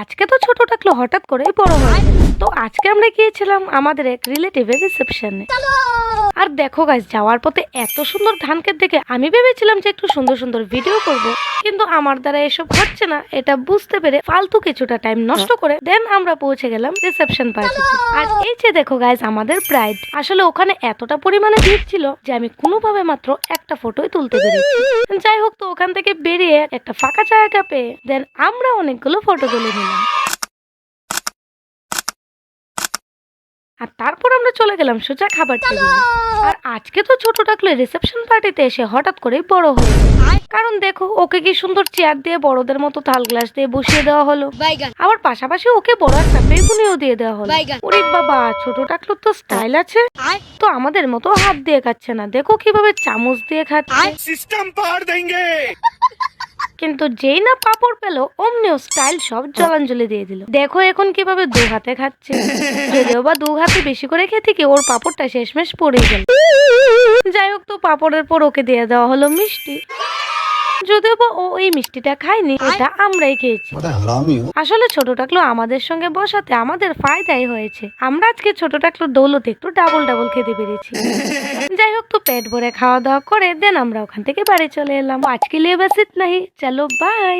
আজকে তো ছোট টাকলো হঠাৎ করেই বড় হয়ে গেল। তো আজকে আমরা গিয়েছিলাম আমাদের এক রিলেটিভের রিসেপশনে। আর দেখো গাইস, যাওয়ার পথে এত সুন্দর ধান ক্ষেত দেখে আমি ভেবেছিলাম যে একটু সুন্দর সুন্দর ভিডিও করব, কিন্তু আমার দ্বারা এসব হচ্ছে না। এটা বুঝতে পেরে ফালতু কিছুটা টাইম নষ্ট করে দেন আমরা পৌঁছে গেলাম রিসেপশন পার্টিতে। আর এই যে দেখো গাইস, আমাদের ব্রাইড। আসলে ওখানে এতটা পরিমাণে ভিড় ছিল যে আমি কোনোভাবে মাত্র একটা ফটোই তুলতে পেরেছি। যাই হোক, তো ওখান থেকে বেরিয়ে একটা ফাঁকা জায়গা পেয়ে দেন আমরা অনেকগুলো ফটো তুলে নিলাম। আর তারপর আমরা চলে গেলাম সোজা খাবার টেবিলে। আর আজকে তো ছোট টাকলে রিসেপশন পার্টিতে এসে হঠাৎ করেই বড় হয়ে গেল। কারণ দেখো, ওকে কি সুন্দর চেয়ার দিয়ে বড়দের মতো থাল গ্লাস দিয়ে বসিয়ে দেওয়া হলো। আবার পাশাপাশি ওকে বড় একটা বেগুনিও দিয়ে দেওয়া হলো। ওরে বাবা, ছোট টাকলোর তো স্টাইল আছে। তো আমাদের মতো হাত দিয়ে খাচ্ছে না, দেখো কিভাবে চামচ দিয়ে খাচ্ছে। सिस्टम पार देंगे। কিন্তু যেই না পাপড় পেলো অমনিও স্টাইল সব জলাঞ্জলি দিয়ে দিল। দেখো এখন কিভাবে দু হাতে খাচ্ছে। যদিও বা দু হাতে বেশি করে খেতে কি ওর পাপড়টা শেষমেশ পড়ে গেল। যাই হোক, তো পাপড়ের পর ওকে দিয়ে দেওয়া হলো মিষ্টি। যদিও বা ও এই মিষ্টিটা খায়নি, এটা আমরাই খেয়েছি। আসলে ছোট টাকলো আমাদের সঙ্গে বসাতে আমাদের ফায়দাই হয়েছে। আমরা আজকে ছোট টাকলোর দৌলতে একটু ডাবল ডাবল খেতে পেরেছি। যাই হোক, তো পেট ভরে খাওয়া দাওয়া করে দেন আমরা ওখান থেকে বাড়ি চলে এলাম। আজকে লিয়ে বাস ইতনা হি, চলো বাই।